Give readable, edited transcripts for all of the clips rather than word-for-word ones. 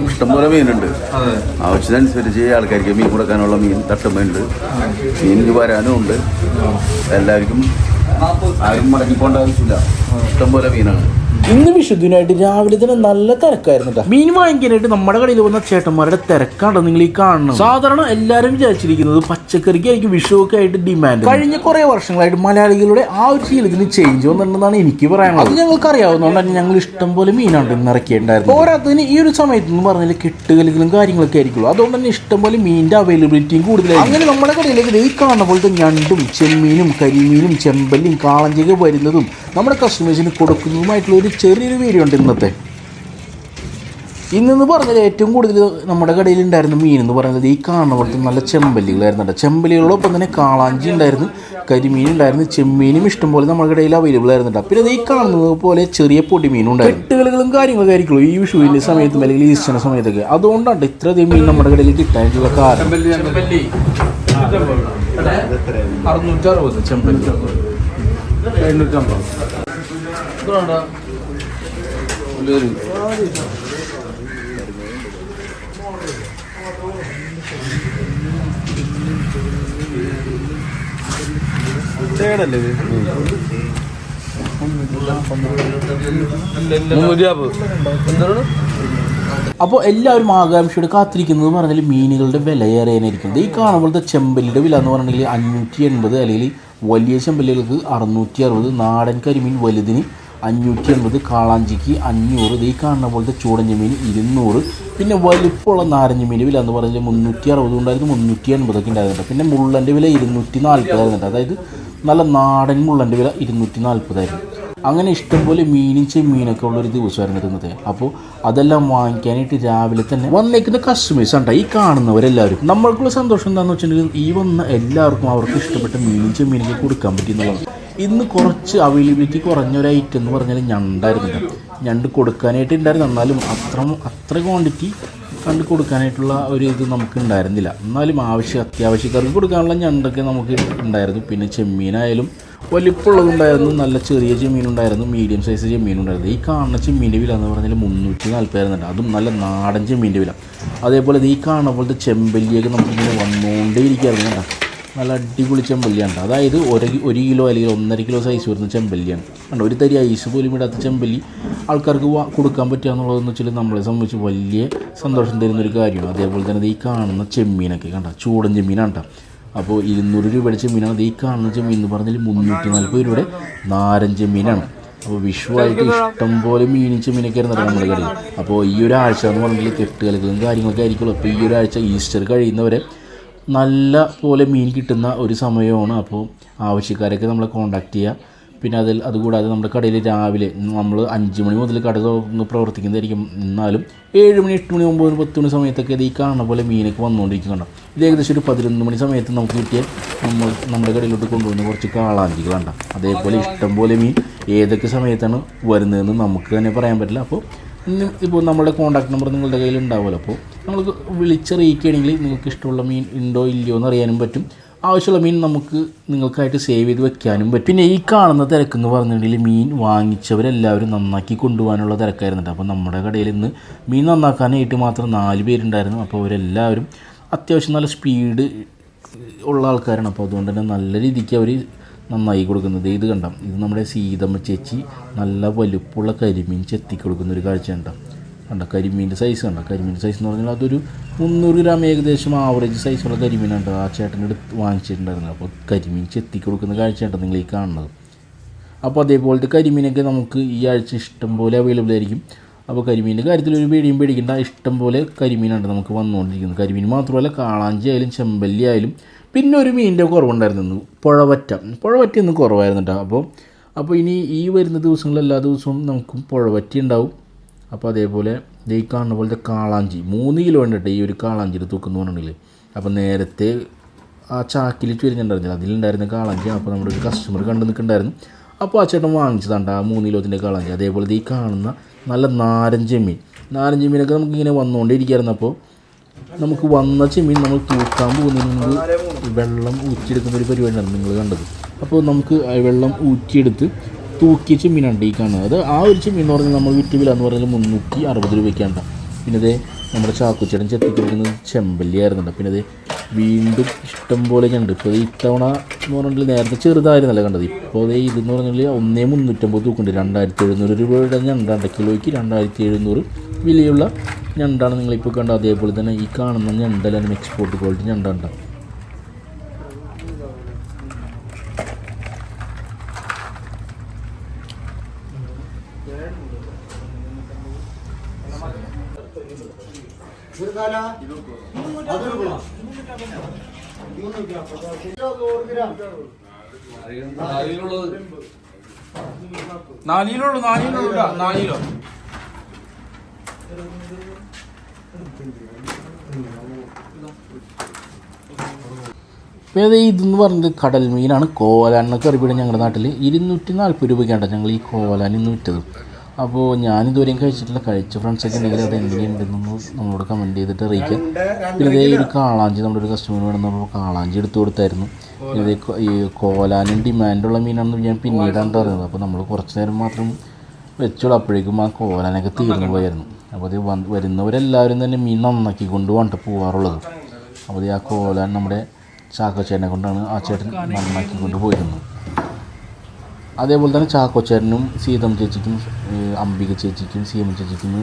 ഇഷ്ടംപോലെ മീനുണ്ട്. ആവശ്യത്തിനനുസരിച്ച് ആൾക്കാർക്ക് മീൻ കൊടുക്കാനുള്ള മീൻ തട്ടുമ്പോണ്ട്, മീൻ വരാനും ഉണ്ട്. എല്ലാവർക്കും ആരും മടങ്ങിപ്പോണ്ട ആവശ്യമില്ല, ഇഷ്ടംപോലെ മീനാണ്. ഇന്ന് വിഷുദിനായിട്ട് രാവിലെ തന്നെ നല്ല തിരക്കായിരുന്നു കേട്ടോ. മീൻ വാങ്ങിക്കാനായിട്ട് നമ്മുടെ കടയിൽ വന്ന ചേട്ടന്മാരുടെ തിരക്കാണ് നിങ്ങൾ ഈ കാണുന്നത്. സാധാരണ എല്ലാവരും വിചാരിച്ചിരിക്കുന്നത് പച്ചക്കറിക്കായിരിക്കും വിഷുവൊക്കെ ആയിട്ട് ഡിമാൻഡ്. കഴിഞ്ഞ കുറെ വർഷങ്ങളായിട്ട് മലയാളികളുടെ ആ ഒരു ശീലത്തിന് ചേഞ്ച് വന്നിട്ടുണ്ടെന്നാണ് എനിക്ക് പറയാനുള്ളത്. അത് ഞങ്ങൾക്ക് അറിയാവുന്നതുകൊണ്ട് തന്നെ ഞങ്ങൾ ഇഷ്ടം പോലെ മീനാണ് ഇന്ന് ഇറക്കിയിട്ടുണ്ടായിരുന്നു. പോരാത്തതിന് ഈ ഒരു സമയത്ത് എന്ന് പറഞ്ഞാൽ കെട്ടുകലികളും കാര്യങ്ങളൊക്കെ ആയിരിക്കുള്ളൂ. അതുകൊണ്ട് തന്നെ ഇഷ്ടം പോലെ മീനിന്റെ അവൈലബിലിറ്റിയും കൂടുതലായി. അങ്ങനെ നമ്മുടെ കടയിലേക്ക് ഈ കാണുന്ന പോലത്തെ ഞണ്ടും ചെമ്മീനും കരിമീനും ചെമ്പല്ലിയും കാളഞ്ചിയൊക്കെ വരുന്നതും നമ്മുടെ കസ്റ്റമേഴ്സിന് കൊടുക്കുന്നതുമായിട്ടുള്ള ഒരു ചെറിയൊരു വീഡിയോ ഉണ്ട് ഇന്നത്തെ. ഇന്നെന്ന് പറഞ്ഞാൽ ഏറ്റവും കൂടുതൽ നമ്മുടെ കടയിൽ ഉണ്ടായിരുന്ന മീൻ എന്ന് പറയുന്നത് ഈ കാണുന്ന പോലത്തെ നല്ല ചെമ്പല്ലികളായിരുന്നു. ചെമ്പല്ലികളോടൊപ്പം തന്നെ കാളാഞ്ചി ഉണ്ടായിരുന്നു, കരിമീൻ ഉണ്ടായിരുന്നു, ചെമ്മീനും ഇഷ്ടംപോലെ നമ്മുടെ കടയിൽ അവൈലബിൾ ആയിരുന്നു. പിന്നെ ഈ കാണുന്നത് പോലെ ചെറിയ പൊടിമീനും ഉണ്ടായിരുന്നു. കെട്ടുകളും കാര്യങ്ങളൊക്കെ ആയിരിക്കുള്ളൂ ഈ വിഷുവിൻ്റെ സമയത്തും അല്ലെങ്കിൽ ഈസ്റ്ററിൻ്റെ സമയത്തൊക്കെ. അതുകൊണ്ടാണ് ഇത്രയധികം മീൻ നമ്മുടെ കടയിൽ കിട്ടാനുള്ള കാരണം. 660 ചെമ്പല്ലി, 750. അപ്പോൾ എല്ലാവരും ആകാംക്ഷയോടെ കാത്തിരിക്കുന്നത് പറഞ്ഞാൽ മീനുകളുടെ വില ഏറിയാനായിരിക്കും. ഈ കാണുമ്പോഴത്തെ ചെമ്പല്ലിയുടെ വില എന്ന് പറഞ്ഞിട്ടുണ്ടെങ്കിൽ 580, അല്ലെങ്കിൽ വലിയ ചെമ്പല്ലികൾക്ക് 660, നാടൻ കരിമീൻ വലുതിന് 580, കാളാഞ്ചിക്ക് 500, ഈ കാണുന്ന പോലത്തെ ചൂടഞ്ഞ മീൻ 200, പിന്നെ വലിപ്പമുള്ള നാരഞ്ഞ മീൻ വില എന്ന് പറഞ്ഞാൽ 360 ഉണ്ടായിരുന്നു, 380 ഉണ്ടായിരുന്നുണ്ട്. പിന്നെ മുള്ളൻ്റെ വില 240 ആയിരുന്നുണ്ട്. അതായത് നല്ല നാടൻ മുള്ളൻ്റെ വില 240 അങ്ങനെ ഇഷ്ടംപോലെ മീനും ചെമ്മീനൊക്കെ ഉള്ളൊരു ദിവസമായിരുന്നു ഇരുന്നത്. അപ്പോൾ അതെല്ലാം വാങ്ങിക്കാനായിട്ട് രാവിലെ തന്നെ വന്നേക്കുന്ന കസ്റ്റമേഴ്സ് ഉണ്ട് ഈ കാണുന്നവരെല്ലാവരും. നമ്മൾക്കുള്ള സന്തോഷം എന്താണെന്ന് വെച്ചിട്ടുണ്ടെങ്കിൽ ഈ വന്ന എല്ലാവർക്കും അവർക്ക് ഇഷ്ടപ്പെട്ട മീനും ചെമ്മീനൊക്കെ കൊടുക്കാൻ പറ്റിയെന്നുള്ളതാണ്. ഇന്ന് കുറച്ച് അവൈലബിലിറ്റി കുറഞ്ഞൊരു ഐറ്റം എന്ന് പറഞ്ഞാൽ ഞണ്ടായിരുന്നു. ഞണ്ട് കൊടുക്കാനായിട്ട് ഉണ്ടായിരുന്നു, എന്നാലും അത്ര ക്വാണ്ടിറ്റി കണ്ട് കൊടുക്കാനായിട്ടുള്ള ഒരു ഇത് നമുക്ക് ഉണ്ടായിരുന്നില്ല. എന്നാലും അത്യാവശ്യക്കാർക്ക് കൊടുക്കാനുള്ള ഞണ്ടൊക്കെ നമുക്ക് ഉണ്ടായിരുന്നു. പിന്നെ ചെമ്മീനായാലും വലിപ്പമുള്ളതുണ്ടായിരുന്നു, നല്ല ചെറിയ ചെമ്മീനുണ്ടായിരുന്നു, മീഡിയം സൈസ് ചെമ്മീനുണ്ടായിരുന്നു. ഈ കാണുന്ന ചെമ്മീൻ്റെ വില എന്ന് പറഞ്ഞാൽ 340 ആയിരുന്നുണ്ട്, അതും നല്ല നാടൻ ചെമ്മീൻ്റെ വില. അതേപോലെ ഈ കാണുന്ന പോലത്തെ ചെമ്പല്ലിയൊക്കെ നമുക്കിങ്ങനെ വന്നുകൊണ്ടേ ഇരിക്കാറുണ്ട് കേട്ടോ. നല്ല അടിപൊളി ചെമ്പല്ലിയാണ്. അതായത് 1 കിലോ അല്ലെങ്കിൽ 1.5 കിലോ സൈസ് വരുന്ന ചെമ്പല്ലിയാണ് കണ്ടോ. ഒരു തരി ഐസ് പോലും ഇടാത്ത ചെമ്പല്ലി ആൾക്കാർക്ക് കൊടുക്കാൻ പറ്റുക എന്നുള്ളതെന്ന് വെച്ചാൽ നമ്മളെ സംബന്ധിച്ച് വലിയ സന്തോഷം തരുന്നൊരു കാര്യമാണ്. അതേപോലെ തന്നെ ഈ കാണുന്ന ചെമ്മീനൊക്കെ കണ്ട ചൂടൻ ചെമ്മീനാണ് കേട്ടോ. അപ്പോൾ 200 രൂപയുടെ ചെമ്മീനാണ്. ഈ കാണുന്ന ചെമ്മീൻ എന്ന് പറഞ്ഞാൽ 340 രൂപയുടെ നാരൻ ചെമ്മീനാണ്. അപ്പോൾ വിഷുവായിട്ട് ഇഷ്ടം പോലെ മീനും ചെമ്മീനൊക്കെ ആയിരുന്നു നമ്മുടെ കടയിൽ. അപ്പോൾ ഈ ഒരാഴ്ച എന്ന് പറഞ്ഞാൽ കെട്ടുകലകളും കാര്യങ്ങളൊക്കെ ആയിരിക്കുള്ളൂ. അപ്പോൾ ഈ ഒരാഴ്ച ഈസ്റ്റർ കഴിയുന്നവരെ നല്ല പോലെ മീൻ കിട്ടുന്ന ഒരു സമയമാണ്. അപ്പോൾ ആവശ്യക്കാരൊക്കെ നമ്മളെ കോൺടാക്റ്റ് ചെയ്യുക. പിന്നെ അതുകൂടാതെ നമ്മുടെ കടയിൽ രാവിലെ നമ്മൾ 5 മണി മുതൽ കട തുറന്ന് പ്രവർത്തിക്കുന്നതായിരിക്കും. എന്നാലും 7 മണി, 8 മണി, 9 മണി, 10 മണി സമയത്തൊക്കെ ഈ കാണുന്ന പോലെ മീനൊക്കെ വന്നുകൊണ്ടിരിക്കുന്നുണ്ട്. ഇത് ഏകദേശം ഒരു 11 മണി സമയത്ത് നമുക്ക് കിട്ടിയ നമ്മുടെ കടയിലോട്ട് കൊണ്ടുവന്ന കുറച്ച് കാളാഞ്ചികളുണ്ട്. അതേപോലെ ഇഷ്ടംപോലെ മീൻ ഏതൊക്കെ സമയത്താണ് വരുന്നതെന്ന് നമുക്ക് തന്നെ പറയാൻ പറ്റില്ല. അപ്പോൾ ഇപ്പോൾ നമ്മുടെ കോൺടാക്ട് നമ്പർ നിങ്ങളുടെ കയ്യിൽ ഉണ്ടാവുമല്ലോ. അപ്പോൾ നമുക്ക് വിളിച്ചറിയിക്കുകയാണെങ്കിൽ നിങ്ങൾക്ക് ഇഷ്ടമുള്ള മീൻ ഉണ്ടോ ഇല്ലയോ എന്ന് അറിയാനും പറ്റും. ആവശ്യമുള്ള മീൻ നമുക്ക് നിങ്ങൾക്കായിട്ട് സേവ് ചെയ്ത് വെക്കാനും പറ്റും. പിന്നെ ഈ കാണുന്ന തിരക്കെന്ന് പറഞ്ഞിട്ടുണ്ടെങ്കിൽ മീൻ വാങ്ങിച്ചവരെല്ലാവരും നന്നാക്കി കൊണ്ടുപോകാനുള്ള തിരക്കായിരുന്നുണ്ട്. അപ്പോൾ നമ്മുടെ കടയിൽ ഇന്ന് മീൻ നന്നാക്കാനായിട്ട് മാത്രം 4 പേരുണ്ടായിരുന്നു. അപ്പോൾ അവരെല്ലാവരും അത്യാവശ്യം നല്ല സ്പീഡ് ഉള്ള ആൾക്കാരാണ്. അപ്പോൾ അതുകൊണ്ട് തന്നെ നല്ല രീതിക്ക് അവർ നന്നായി കൊടുക്കുന്നത്. ഇത് കണ്ട, ഇത് നമ്മുടെ സീതമ്മ ചേച്ചി നല്ല വലുപ്പമുള്ള കരിമീൻ ചെത്തി കൊടുക്കുന്ന ഒരു കാഴ്ച കണ്ട. കരിമീൻ്റെ സൈസ് കണ്ട. കരിമീൻ്റെ സൈസ് എന്ന് പറഞ്ഞാൽ അതൊരു 300 ഗ്രാം ഏകദേശം ആവറേജ് സൈസുള്ള കരിമീനുണ്ട് ആ ചേട്ടൻ്റെ അടുത്ത് വാങ്ങിച്ചിട്ടുണ്ടായിരുന്നു. അപ്പോൾ കരിമീൻ ചെത്തി കൊടുക്കുന്ന കാഴ്ചയാണ് നിങ്ങൾ ഈ കാണുന്നത്. അപ്പോൾ അതേപോലത്തെ കരിമീനൊക്കെ നമുക്ക് ഈ ആഴ്ച ഇഷ്ടം പോലെ അവൈലബിൾ ആയിരിക്കും. അപ്പോൾ കരിമീൻ്റെ കാര്യത്തിൽ ഒരു പേടിയും പേടിക്കേണ്ട, ഇഷ്ടം പോലെ കരിമീനാണ് നമുക്ക് വന്നുകൊണ്ടിരിക്കുന്നത്. കരിമീൻ മാത്രമല്ല കാളാഞ്ചി ആയാലും ചെമ്പല്ലി ആയാലും. പിന്നെ ഒരു മീനിൻ്റെ കുറവുണ്ടായിരുന്നു, പുഴവറ്റ ഇന്ന് കുറവായിരുന്നു കേട്ടോ. അപ്പോൾ ഇനി ഈ വരുന്ന ദിവസങ്ങളിൽ എല്ലാ ദിവസവും നമുക്കും പുഴവറ്റി ഉണ്ടാവും. അപ്പോൾ അതേപോലെ ഈ കാണുന്ന പോലത്തെ കാളാഞ്ചി 3 കിലോ ഉണ്ട് കേട്ടോ ഈ ഒരു കാളാഞ്ചിയുടെ തൂക്കെന്ന് പറഞ്ഞിട്ടുണ്ടെങ്കിൽ. അപ്പോൾ നേരത്തെ ആ ചാക്കിൽ ചുരിഞ്ഞിട്ടുണ്ടായിരുന്നില്ല, അതിലുണ്ടായിരുന്ന കാളാഞ്ചി. അപ്പോൾ നമ്മുടെ ഒരു കസ്റ്റമർ കണ്ടു നിൽക്കുന്നുണ്ടായിരുന്നു. അപ്പോൾ ആ ചേട്ടൻ വാങ്ങിച്ചതാണ് ആ 3 കിലോത്തിൻ്റെ കാളാഞ്ചി. അതേപോലെ ഈ കാണുന്ന നല്ല നാരൻ ചെമ്മീനൊക്കെ നമുക്കിങ്ങനെ വന്നുകൊണ്ടേയിരിക്കുകയായിരുന്നു. അപ്പോൾ നമുക്ക് വന്ന ചെമ്മീൻ നമ്മൾ തൂക്കാൻ പോകുന്നതിന് മുമ്പ് വെള്ളം ഊറ്റിയെടുക്കുന്ന ഒരു പരിപാടിയാണ് നിങ്ങൾ കണ്ടത്. അപ്പോൾ നമുക്ക് വെള്ളം ഊറ്റിയെടുത്ത് തൂക്കിയ ചെമ്മീനാണ് ഈ കാണുന്നത്. അത് ആ ഒരു ചെമ്മീൻ എന്ന് പറഞ്ഞാൽ നമ്മൾ വിറ്റ് വില എന്ന് പറഞ്ഞാൽ 360 രൂപയ്ക്കാണ്. പിന്നെ ഇത് നമ്മുടെ ചാക്കുച്ചേട്ടൻ ചെത്തിക്കൊടുക്കുന്നത് ചെമ്പല്ലി ആയിരുന്നുണ്ട്. പിന്നെ ഇത് വീണ്ടും ഇഷ്ടം പോലെ ഞണ്ട്. ഇപ്പോൾ ഇത്തവണ എന്ന് പറഞ്ഞാൽ നേരത്തെ ചെറുതായിരുന്നല്ലോ കണ്ടത്. ഇപ്പോൾ ഇതെന്ന് പറഞ്ഞാൽ 1,350 തൂക്കുണ്ട്. 2,700 രൂപയുടെ ഞണ്ടാണ്. കിലോയ്ക്ക് 2,700 വിലയുള്ള ഞണ്ടാണ് നിങ്ങളിപ്പോൾ കണ്ടത്. അതേപോലെ തന്നെ ഈ കാണുന്ന ഞണ്ടെല്ലാം എക്സ്പോർട്ട് ക്വാളിറ്റി ഞണ്ടാണ്. നാലിലുള്ളൂ 4 കിലോ. ഇപ്പോൾ ഇതെന്ന് പറഞ്ഞത് കടൽ മീനാണ്. കോലാൻ എന്നൊക്കെ അറിയപ്പെടും ഞങ്ങളുടെ നാട്ടിൽ. 240 രൂപയ്ക്കാണ് ഞങ്ങൾ ഈ കോലാൻ ഇന്ന് വിറ്റത്. അപ്പോൾ ഞാനിതുവരെയും കഴിച്ചിട്ടില്ല. കഴിച്ച ഫ്രണ്ട്സൊക്കെ ഉണ്ടെങ്കിൽ അത് എങ്ങനെയുണ്ടെന്നൊന്ന് നമ്മളോട് കമൻറ്റ് ചെയ്തിട്ട് അറിയിക്കാം. പിന്നെ ഇതേ ഒരു കാളാഞ്ചി നമ്മുടെ ഒരു കസ്റ്റമർ വേണമെന്ന് കാളാഞ്ചി എടുത്തു കൊടുത്തായിരുന്നു. ഇത് ഈ കോലാനും ഡിമാൻഡുള്ള മീനാണെന്ന് ഞാൻ പിന്നീടാണ് അറിയുന്നത്. അപ്പോൾ നമ്മൾ കുറച്ച് നേരം മാത്രം വെച്ചോളൂ. അപ്പോഴേക്കും ആ കോലാനൊക്കെ തീർന്നു പോയായിരുന്നു. അപ്പോൾ അത് വരുന്നവരെല്ലാവരും തന്നെ മീൻ നന്നാക്കിക്കൊണ്ട് വേണ്ട പോകാറുള്ളത്. അപ്പോൾ ആ കോലാൻ നമ്മുടെ ചാക്കോച്ചേട്ടനെ കൊണ്ടാണ് ആ ചേട്ടൻ നന്നാക്കിക്കൊണ്ട് പോയിരുന്നത്. അതേപോലെ തന്നെ ചാക്കോച്ചേട്ടനും സീതം ചേച്ചിക്കും അംബിക ചേച്ചിക്കും സീമ ചേച്ചിക്കും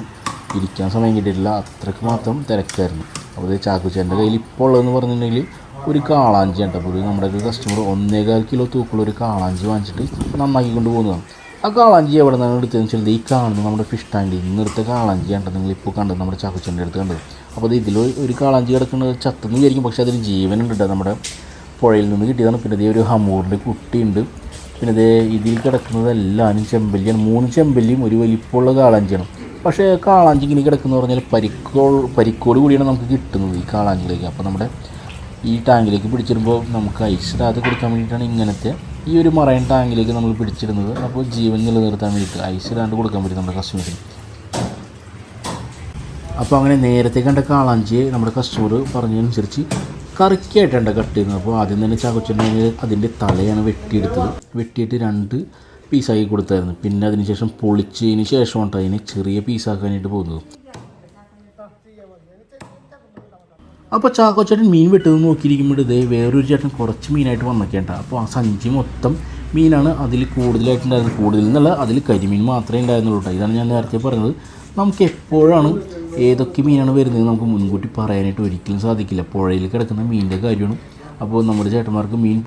ഇരിക്കാൻ സമയം കിട്ടിയിട്ടില്ല. അത്രയ്ക്ക് മാത്രം തിരക്കായിരുന്നു. അപ്പോൾ ചാക്കോച്ചേട്ടൻ്റെ കയ്യിൽ ഇപ്പോൾ ഉള്ളതെന്ന് പറഞ്ഞിട്ടുണ്ടെങ്കിൽ ഒരു കാളാഞ്ചി ഉണ്ട്. അപ്പോൾ നമ്മുടെ ഒരു കസ്റ്റമർ 1.25 കിലോ തൂക്കുള്ള ഒരു കാളാഞ്ചി വാങ്ങിച്ചിട്ട് നന്നാക്കിക്കൊണ്ട് പോകുന്നതാണ്. ആ കാളാഞ്ചി എവിടെ നിന്നാണ് എടുത്തതെന്ന് വെച്ചാൽ ഈ കാണുന്നത് നമ്മുടെ ഫിഷ് ടാങ്കിൽ ഇന്നത്തെ കാളാഞ്ചിയാണ് നിങ്ങളിപ്പോൾ കണ്ടത്, നമ്മുടെ ചാക്കോച്ചേട്ടൻ്റെ അടുത്ത് കണ്ടത്. അപ്പോൾ ഇതിൽ ഒരു കാളാഞ്ചി കിടക്കുന്നത് ചത്തെന്ന് വിചാരിക്കും, പക്ഷേ അതിന് ജീവനുണ്ട്. നമ്മുടെ പുഴയിൽ നിന്ന് കിട്ടിയതാണ്. പിന്നെ ഇതേ ഒരു ഹമൂറിൻ്റെ കുട്ടിയുണ്ട്. പിന്നെ ഇതേ ഇതിൽ കിടക്കുന്നത് എല്ലാവരും ചെമ്പല്ലിയാണ്. 3 ചെമ്പല്ലിയും ഒരു വലിപ്പമുള്ള കാളാഞ്ചിയാണ്. പക്ഷേ കാളാഞ്ചി ഇങ്ങനെ കിടക്കുന്നത് പറഞ്ഞാൽ പരിക്കോട് കൂടിയാണ് നമുക്ക് കിട്ടുന്നത് ഈ കാളാഞ്ചിലേക്ക്. അപ്പോൾ നമ്മുടെ ഈ ടാങ്കിലേക്ക് പിടിച്ചിടുമ്പോൾ നമുക്ക് ഐസിടാതെ കൊടുക്കാൻ വേണ്ടിയിട്ടാണ് ഇങ്ങനത്തെ ഈ ഒരു മറൈൻ ടാങ്കിലേക്ക് നമ്മൾ പിടിച്ചിടുന്നത്. അപ്പോൾ ജീവൻ നിലനിർത്താൻ വേണ്ടിയിട്ട് ഐസിടാണ്ട് കൊടുക്കാൻ പറ്റും നമ്മുടെ കസ്റ്റമറിന്. അപ്പോൾ അങ്ങനെ നേരത്തെ കണ്ട കാളാഞ്ചിയെ നമ്മുടെ കസ്റ്റമർ പറഞ്ഞതനുസരിച്ച് കറിക്കായിട്ടാണ് കട്ട് ചെയ്യുന്നത്. അപ്പോൾ ആദ്യം തന്നെ ചാക്കോച്ചേട്ടൻ അതിൻ്റെ തലയാണ് വെട്ടിയെടുത്തത്. വെട്ടിയിട്ട് 2 പീസാക്കി കൊടുത്തായിരുന്നു. പിന്നെ അതിനുശേഷം പൊളിച്ചതിന് ശേഷമാണ് അതിനെ ചെറിയ പീസാക്കാനായിട്ട് പോകുന്നത്. അപ്പോൾ ചാക്കോച്ചേട്ടൻ മീൻ വെട്ടത് നോക്കിയിരിക്കുമ്പോൾ ഇതേ വേറൊരു ചേട്ടൻ കുറച്ച് മീനായിട്ട് വന്നേക്കേണ്ട. അപ്പോൾ ആ സഞ്ചി മൊത്തം മീനാണ് അതിൽ കൂടുതലായിട്ടുണ്ടായിരുന്നത്. കൂടുതൽ എന്നല്ല, അതിൽ കരിമീൻ മാത്രമേ ഉണ്ടായിരുന്നുള്ളൂ. ഇതാണ് ഞാൻ നേരത്തെ പറഞ്ഞത്. നമുക്ക് എപ്പോഴാണ് ഏതൊക്കെ മീനാണ് വരുന്നത് നമുക്ക് മുൻകൂട്ടി പറയാനായിട്ട് ഒരിക്കലും സാധിക്കില്ല. പുഴയിൽ കിടക്കുന്ന മീനിൻ്റെ കാര്യമാണ്. അപ്പോൾ നമ്മുടെ ചേട്ടന്മാർ മീൻ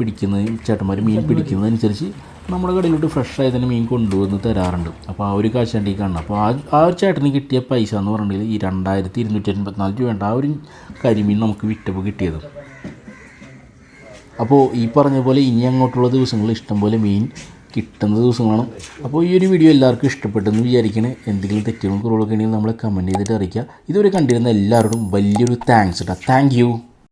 പിടിക്കുന്നതനുസരിച്ച് നമ്മുടെ കടയിലോട്ട് ഫ്രഷായി തന്നെ മീൻ കൊണ്ടുവന്ന് തരാറുണ്ട്. അപ്പോൾ ആ ഒരു കാഴ്ചയാണ് ഈ കാണുന്നത്. അപ്പോൾ ആ ഒരു ചേട്ടന് കിട്ടിയ പൈസ എന്ന് പറഞ്ഞിട്ടുണ്ടെങ്കിൽ ഈ 2,284 രൂപ ആ ഒരു കരിമീൻ നമുക്ക് വിറ്റപ്പോൾ കിട്ടിയത്. അപ്പോൾ ഈ പറഞ്ഞ പോലെ ഇനി അങ്ങോട്ടുള്ള ദിവസങ്ങളിൽ ഇഷ്ടംപോലെ മീൻ കിട്ടുന്ന ദിവസങ്ങളാണ്. അപ്പോൾ ഈ ഒരു വീഡിയോ എല്ലാവർക്കും ഇഷ്ടപ്പെട്ടെന്ന് വിചാരിക്കണേ. എന്തെങ്കിലും തെറ്റുകളും കുറവുകളൊക്കെ ഉണ്ടെങ്കിൽ നമ്മളെ കമൻറ്റ് ചെയ്തിട്ട് അറിയിക്കുക. ഇതുവരെ കണ്ടിരുന്ന എല്ലാവരോടും വലിയൊരു താങ്ക്സ് കേട്ടോ. Thank you.